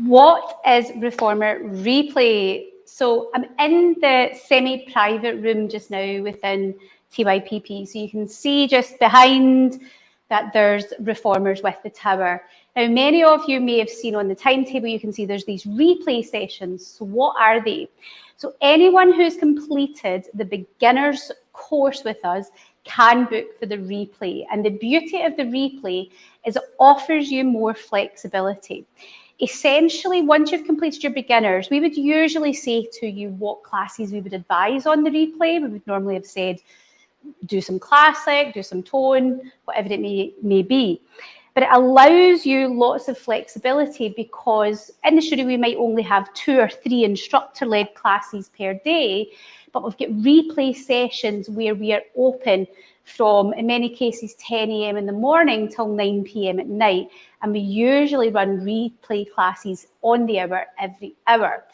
What is Reformer Replay? So I'm in the semi-private room just now within TYPP. So you can see just behind that there's reformers with the tower. Now, many of you may have seen on the timetable, you can see there's these replay sessions. So what are they? So anyone who's completed the beginner's course with us can book for the replay. And the beauty of the replay is it offers you more flexibility. Essentially, once you've completed your beginners, we would usually say to you what classes we would advise on the replay. We would normally have said, do some classic, do some tone, whatever it may be. But it allows you lots of flexibility because in the studio we might only have 2 or 3 instructor-led classes per day, but we've got replay sessions where we are open from, in many cases, 10 a.m. in the morning till 9 p.m. at night. And we usually run replay classes on the hour every hour.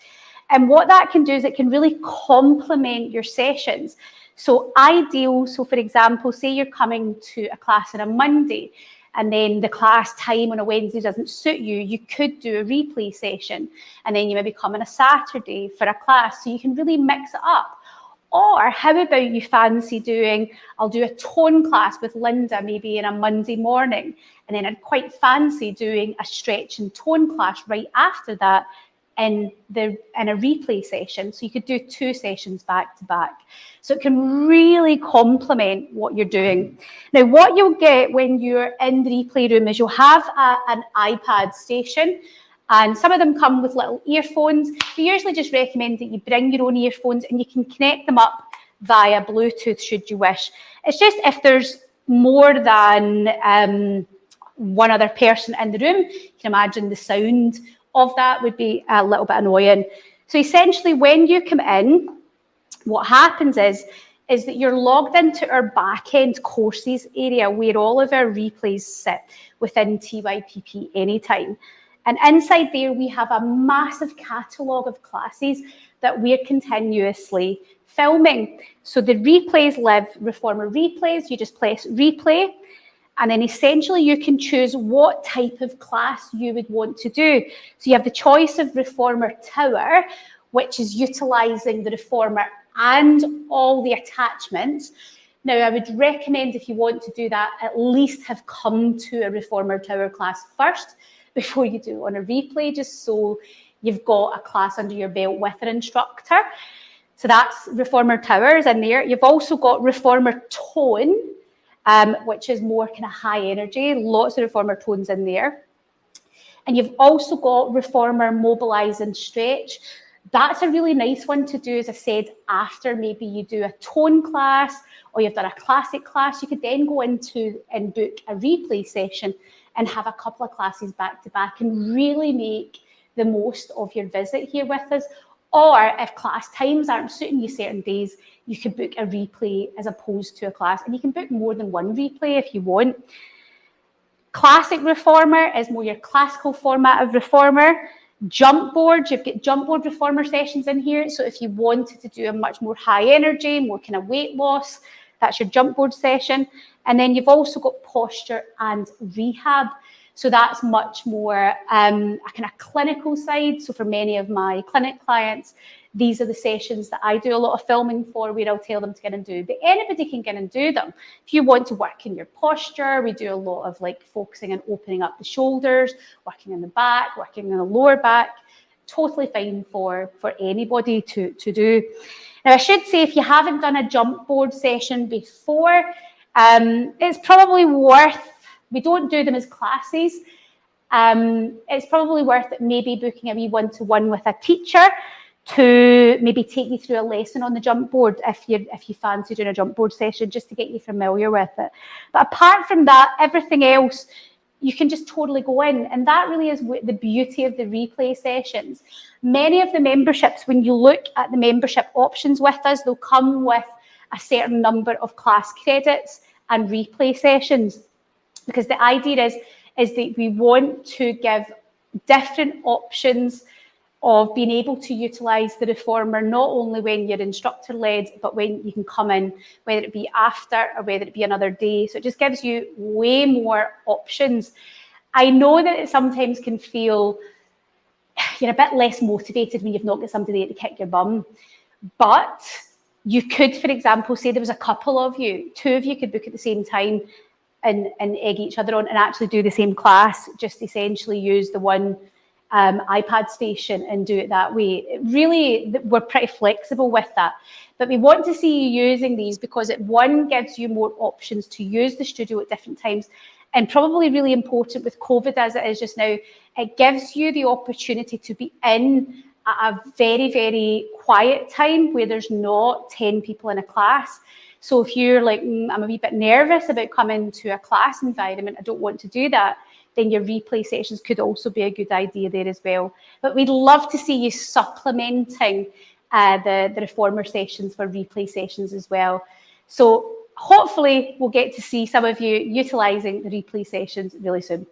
And what that can do is it can really complement your sessions. So ideal, so for example, say you're coming to a class on a Monday and then the class time on a Wednesday doesn't suit you, you could do a replay session. And then you maybe come on a Saturday for a class, so you can really mix it up. Or how about you fancy doing, I'll do a tone class with Linda maybe in a Monday morning, and then I'd quite fancy doing a stretch and tone class right after that in a replay session. So you could do 2 sessions back to back. So it can really complement what you're doing. Now, what you'll get when you're in the replay room is you'll have an iPad station, and some of them come with little earphones. We usually just recommend that you bring your own earphones and you can connect them up via Bluetooth should you wish. It's just if there's more than one other person in the room, you can imagine the sound of that would be a little bit annoying. So essentially when you come in, what happens is that you're logged into our back-end courses area where all of our replays sit within TYPP Anytime. And inside there, we have a massive catalogue of classes that we're continuously filming. So the replays live, Reformer Replays, you just press replay, and then essentially you can choose what type of class you would want to do. So you have the choice of Reformer Tower, which is utilising the Reformer and all the attachments. Now, I would recommend if you want to do that, at least have come to a Reformer Tower class first before you do it on a replay, just so you've got a class under your belt with an instructor. So that's Reformer Towers in there. You've also got Reformer Tone, which is more kind of high energy, lots of Reformer tones in there. And you've also got Reformer Mobilise and Stretch. That's a really nice one to do, as I said, after maybe you do a tone class or you've done a classic class. You could then go into and book a replay session and have a couple of classes back to back and really make the most of your visit here with us. Or if class times aren't suiting you certain days, you can book a replay as opposed to a class. And you can book more than one replay if you want. Classic Reformer is more your classical format of Reformer. Jump board, you've got jump board Reformer sessions in here. So if you wanted to do a much more high energy, more kind of weight loss, that's your jump board session. And then you've also got posture and rehab. So that's much more a kind of clinical side. So for many of my clinic clients, these are the sessions that I do a lot of filming for, where I'll tell them to get and do. But anybody can get and do them. If you want to work in your posture, we do a lot of like focusing and opening up the shoulders, working in the back, working in the lower back. Totally fine for anybody to do. Now, I should say, if you haven't done a jump board session before, it's probably worth, we don't do them as classes. It's probably worth it maybe booking a wee one-to-one with a teacher to maybe take you through a lesson on the jump board if you fancy doing a jump board session, just to get you familiar with it. But apart from that, everything else, you can just totally go in. And that really is the beauty of the replay sessions. Many of the memberships, when you look at the membership options with us, they'll come with a certain number of class credits and replay sessions. Because the idea is that we want to give different options of being able to utilise the Reformer, not only when you're instructor-led, but when you can come in, whether it be after or whether it be another day. So it just gives you way more options. I know that it sometimes can feel you're a bit less motivated when you've not got somebody there to kick your bum. But you could, for example, say there was a couple of you, 2 of you could book at the same time and egg each other on and actually do the same class, just essentially use the one iPad station and do it that way. Really, we're pretty flexible with that. But we want to see you using these because it, one, gives you more options to use the studio at different times. And probably really important with COVID as it is just now, it gives you the opportunity to be in at a very, very quiet time where there's not 10 people in a class. So if you're like, I'm a wee bit nervous about coming to a class environment, I don't want to do that, then your replay sessions could also be a good idea there as well. But we'd love to see you supplementing the reformer sessions for replay sessions as well. So hopefully we'll get to see some of you utilising the replay sessions really soon.